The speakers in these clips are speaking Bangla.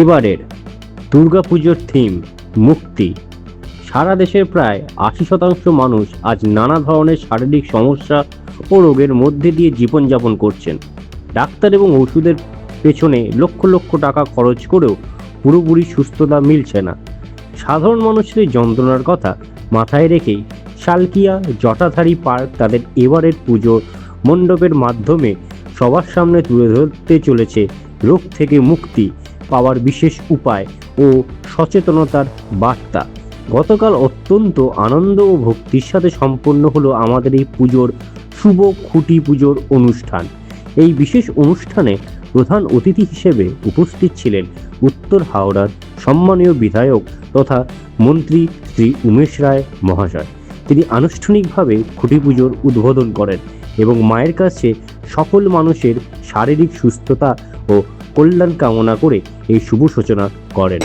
এবারের দুর্গাপুজোর থিম মুক্তি। সারা দেশের প্রায় 80% মানুষ আজ নানা ধরনের শারীরিক সমস্যা ও রোগের মধ্যে দিয়ে জীবনযাপন করছেন। ডাক্তার এবং ওষুধের পেছনে লক্ষ লক্ষ টাকা খরচ করেও পুরোপুরি সুস্থতা মিলছে না। সাধারণ মানুষের এই যন্ত্রণার কথা মাথায় রেখেই শালকিয়া জটাধারী পার্ক তাদের এবারের পুজো মণ্ডপের মাধ্যমে সবার সামনে তুলে ধরতে চলেছে রোগ থেকে মুক্তি পাওয়ার বিশেষ উপায় ও সচেতনতার বার্তা। গতকাল অত্যন্ত আনন্দ ও ভক্তির সাথে সম্পন্ন হলো আমাদের এই পুজোর শুভ খুঁটি পুজোর অনুষ্ঠান। এই বিশেষ অনুষ্ঠানে প্রধান অতিথি হিসেবে উপস্থিত ছিলেন উত্তর হাওড়ার সম্মানীয় বিধায়ক তথা মন্ত্রী শ্রী উমেশ রায় মহাশয়। তিনি আনুষ্ঠানিকভাবে খুঁটি পুজোর উদ্বোধন করেন এবং মায়ের কাছে সকল মানুষের শারীরিক সুস্থতা ও কল্যাণ কামনা করে এই শুভ সূচনা করেন।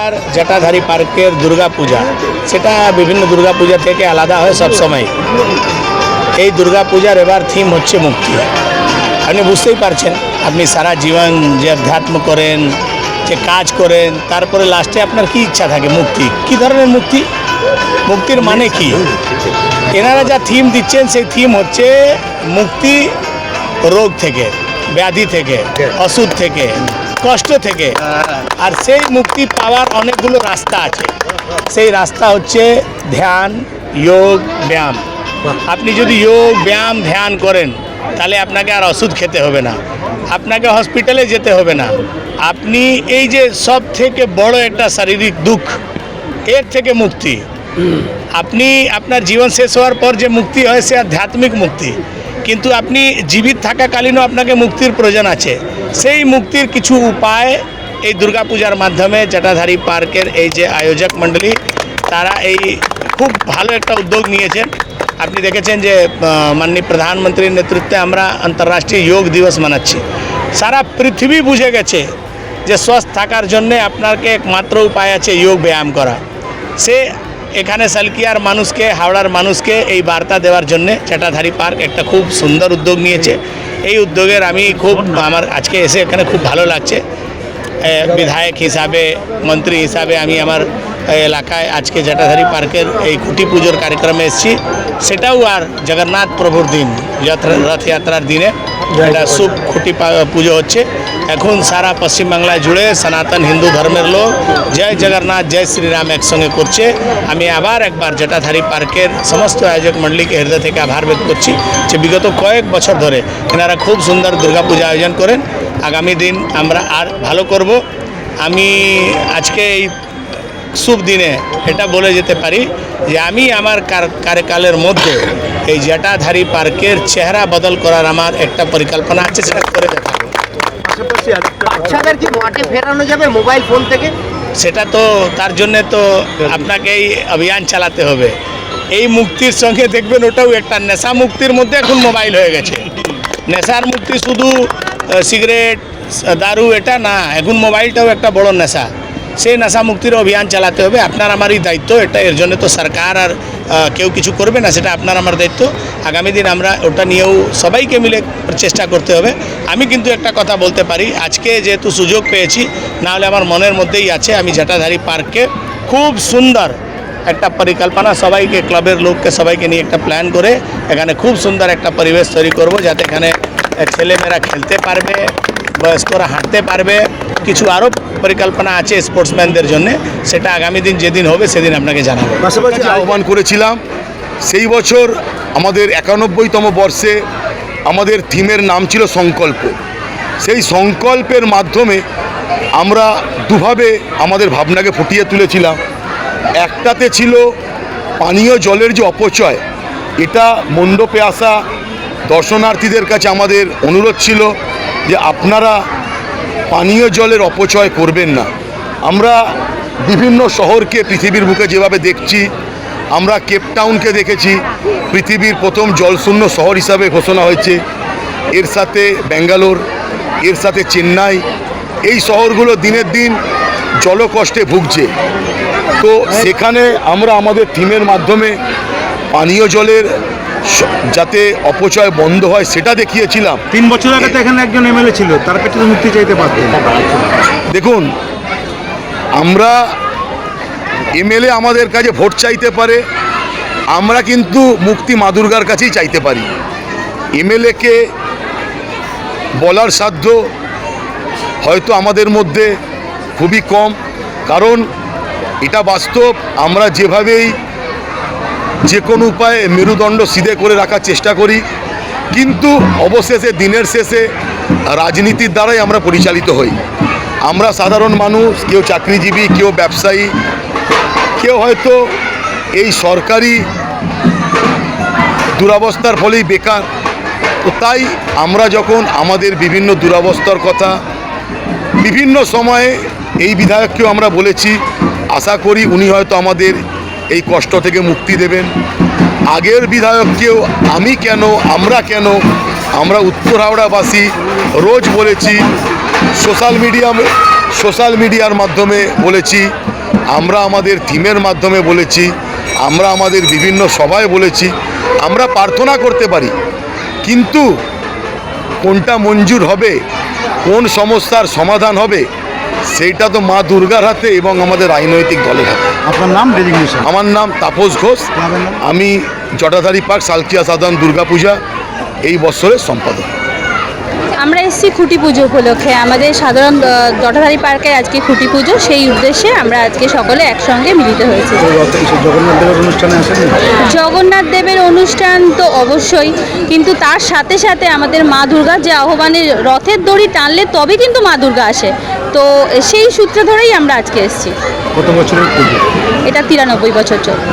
আর জটাধারী পার্কের দুর্গা পূজা সেটা বিভিন্ন দুর্গা পূজা থেকে আলাদা হয় সব সময়। এই দুর্গা পূজার এবার থিম হচ্ছে মুক্তি। আপনি বুঝতেই পারছেন, আপনি সারা জীবন যে অধ্যাত্ম করেন, যে কাজ করেন, তারপরে লাস্টে আপনার কি ইচ্ছা থাকে? মুক্তি। কি ধরনের মুক্তি? মুক্তির মানে কি? এনারা যা থিম দিচ্ছেন সেই থিম হচ্ছে মুক্তি রোগ থেকে, ব্যাধি থেকে, অসুখ থেকে, কষ্ট থেকে। আর সেই মুক্তি পাওয়ার অনেকগুলো রাস্তা আছে। সেই রাস্তা হচ্ছে ধ্যান, যোগ, ব্যায়াম। আপনি যদি যোগ, ব্যায়াম, ধ্যান করেন তাহলে আপনাকে আর ওষুধ খেতে হবে না, আপনাকে হসপিটালে যেতে হবে না। আপনি এই যে সব থেকে বড় একটা শারীরিক দুঃখ, এর থেকে মুক্তি। আপনি আপনার জীবন শেষ হওয়ার পর যে মুক্তি হয় সে আধ্যাত্মিক মুক্তি, কিন্তু আপনি জীবিত থাকাকালীনও আপনাকে মুক্তির প্রয়োজন আছে। সেই মুক্তির কিছু উপায় এই দুর্গাপূজার মাধ্যমে জটাধারী পার্কের এই যে আয়োজক মণ্ডলী তারা এই খুব ভালো একটা উদ্যোগ নিয়েছেন। আপনি দেখেছেন যে মাননীয় প্রধানমন্ত্রীর নেতৃত্বে আমরা আন্তর্রাষ্ট্রীয় যোগ দিবস মানাচ্ছি। সারা পৃথিবী বুঝে গেছে যে সুস্থ থাকার জন্যে আপনাকে একমাত্র উপায় আছে যোগ ব্যায়াম করা। সে এখানে শালকিয়ার মানুষকে, হাওড়ার মানুষকে এই বার্তা দেওয়ার জন্যে জটাধারী পার্ক একটা খুব সুন্দর উদ্যোগ নিয়েছে। এই উদ্যোগের আমি আমার আজকে এসে এখানে খুব ভালো লাগছে। বিধায়ক হিসাবে, মন্ত্রী হিসাবে আমি আমার এলাকায় আজকে জটাধারী পার্কের এই খুঁটি পুজোর কার্যক্রমে এসেছি। সেটাও আর জগন্নাথ প্রভুর দিন, রথযাত্রার দিনে এটা শুভ খুঁটি পুজো হচ্ছে। এখন সারা পশ্চিমবাংলায় জুড়ে সনাতন হিন্দু ধর্মের লোক জয় জগন্নাথ, জয় শ্রীরাম একসঙ্গে করছে। আমি আবার একবার জটাধারী পার্কের সমস্ত আয়োজক মণ্ডলীকে হৃদয় থেকে আভার ব্যক্ত করছি যে বিগত কয়েক বছর ধরে এনারা খুব সুন্দর দুর্গাপূজা আয়োজন করেন। আগামী দিন আমরা আর ভালো করব। আমি আজকে এই শুভ দিনে এটা বলে যেতে পারি যে আমি আমার কার্যকালের মধ্যে এই জটাধারী পার্কের চেহারা বদল করার আমার একটা পরিকল্পনা আছে, সেটা করে দেখাবো। বাচ্চাদের কি মাঠে ফেরানো যাবে মোবাইল ফোন থেকে? সেটা তো তার জন্যে তো আপনাকে এই অভিযান চালাতে হবে। এই মুক্তির সঙ্গে দেখবেন ওটাও একটা নেশা মুক্তির মধ্যে এখন মোবাইল হয়ে গেছে। নেশার মুক্তি শুধু সিগারেট, দারু এটা না, এখন মোবাইলটাও একটা বড় নেশা। সেই নেশা মুক্তির অভিযান চালাতে হবে। আপনার আমারই দায়িত্ব এটা। এর জন্য তো সরকার আর কেউ কিছু করবে না, সেটা আপনার আমার দায়িত্ব। আগামী দিন আমরা ওটা নিয়েও সবাইকে মিলে চেষ্টা করতে হবে। আমি কিন্তু একটা কথা বলতে পারি, আজকে যেহেতু সুযোগ পেয়েছি, নাহলে আমার মনের মধ্যেই আছে আমি জটাধারী পার্ককে খুব সুন্দর একটা পরিকল্পনা, সবাইকে, ক্লাবের লোককে সবাইকে নিয়ে একটা প্ল্যান করে এখানে খুব সুন্দর একটা পরিবেশ তৈরি করব, যাতে এখানে ছেলেমেয়েরা খেলতে পারবে, বয়স্করা হাঁটতে পারবে। কিছু আরও পরিকল্পনা আছে স্পোর্টসম্যানদের জন্য, সেটা আগামী দিন যেদিন হবে সেদিন আপনাকে জানাবো। পাশাপাশি আহ্বান করেছিলাম সেই বছর আমাদের 91তম বর্ষে আমাদের থিমের নাম ছিল সংকল্প। সেই সংকল্পের মাধ্যমে আমরা দুভাবে আমাদের ভাবনাকে ফুটিয়ে তুলেছিলাম। একটাতে ছিল পানীয় জলের যে অপচয়, এটা মণ্ডপে আসা দর্শনার্থীদের কাছে আমাদের অনুরোধ ছিল যে আপনারা পানীয় জলের অপচয় করবেন না। আমরা বিভিন্ন শহরকে পৃথিবীর বুকে যেভাবে দেখছি, আমরা কেপটাউনকে দেখেছি পৃথিবীর প্রথম জলশূন্য শহর হিসাবে ঘোষণা হয়েছে, এর সাথে ব্যাঙ্গালোর, এর সাথে চেন্নাই, এই শহরগুলো দিনের দিন জলকষ্টে ভুগছে। তো সেখানে আমরা আমাদের থিমের মাধ্যমে পানীয় জলের যাতে অপচয় বন্ধ হয় সেটা দেখিয়েছিলাম। 3 বছর আগে তো এখানে একজন এমএলএ ছিল, তার কাছে তো মুক্তি চাইতে পারতেন। দেখুন, আমরা এমএলএ আমাদের কাছে ভোট চাইতে পারে, আমরা কিন্তু মুক্তি মা দুর্গার কাছেই চাইতে পারি। এমএলএকে বলার সাধ্য হয়তো আমাদের মধ্যে খুবই কম, কারণ এটা বাস্তব। আমরা যেভাবেই যে কোনো উপায়ে মেরুদণ্ড সিধে করে রাখার চেষ্টা করি, কিন্তু অবশেষে দিনের শেষে রাজনীতির দ্বারাই আমরা পরিচালিত হই। আমরা সাধারণ মানুষ, কেউ চাকরিজীবী, কেউ ব্যবসায়ী, কেউ হয়তো এই সরকারি দুরবস্থার ফলেই বেকার। তো তাই আমরা যখন আমাদের বিভিন্ন দুরবস্থার কথা বিভিন্ন সময়ে এই বিধায়ককেও আমরা বলেছি, আশা করি উনি হয়তো আমাদের এই কষ্ট থেকে মুক্তি দেবেন। আগের বিধায়ককেও আমি কেন, আমরা উত্তর হাওড়াবাসী রোজ বলেছি, সোশ্যাল মিডিয়ার মাধ্যমে বলেছি, আমরা আমাদের থিমের মাধ্যমে বলেছি, আমরা আমাদের বিভিন্ন সভায় বলেছি। আমরা প্রার্থনা করতে পারি, কিন্তু কোনটা মঞ্জুর হবে, কোন সমস্যার সমাধান হবে, সেইটা তো মা দুর্গার হাতে এবং আমাদের রাজনৈতিক দলের হাতে। আপনার নাম, ডেজিগনেশন? আমার নাম তাপস ঘোষ, ক্লাবের নাম? আমি জটাধারী পার্ক সালকিয়া সাধারণ দুর্গাপূজা এই বছরের সম্পাদক। আমরা এসেছি খুঁটি পুজো উপলক্ষে, আমাদের সাধারণ জটাধারী পার্কের আজকে খুঁটি পুজো, সেই উদ্দেশ্যে আমরা আজকে সকলে একসঙ্গে মিলিত হয়েছি। জগন্নাথ দেবের অনুষ্ঠানে আসেন? জগন্নাথ দেবের অনুষ্ঠান তো অবশ্যই, কিন্তু তার সাথে সাথে আমাদের মা দুর্গার যে আহ্বানের রথের দড়ি টানলে তবে কিন্তু মা দুর্গা আসে, তো সেই সূত্র ধরেই আমরা আজকে এসেছি। কত বছরের পুজো? এটা 93 বছর চলে।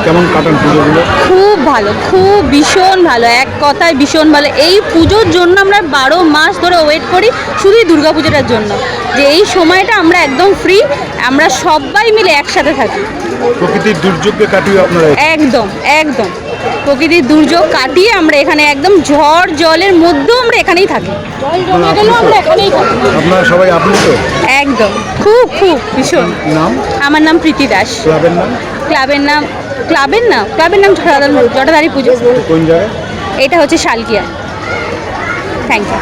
কেমন কাটান পুজোগুলো? খুব ভালো, খুব ভীষণ ভালো, এক কথায় ভীষণ ভালো। এই পুজোর জন্য আমরা 12 মাস ধরে ওয়েট করি শুধুই দুর্গা পুজোটার জন্য, যে এই সময়টা আমরা একদম ফ্রি, আমরা সবাই মিলে একসাথে থাকি। প্রকৃতির দুর্যোগকে কাটিয়ে আপনারা? একদম একদম প্রকৃতির দুর্যোগ কাটিয়ে আমরা এখানে একদম ঝড় জলের মধ্যেও আমরা এখানেই থাকি। জল জমে গেলেও আমরা এখানেই থাকি। আপনারা সবাই আপ্লুত? একদম, খুব খুব ভীষণ। নাম? আমার নাম প্রীতি দাস। ক্লাবের নাম? ক্লাবের নাম জটাধারী পুজো। কোন জায়গায়? এটা হচ্ছে শালকিয়া। Thank you.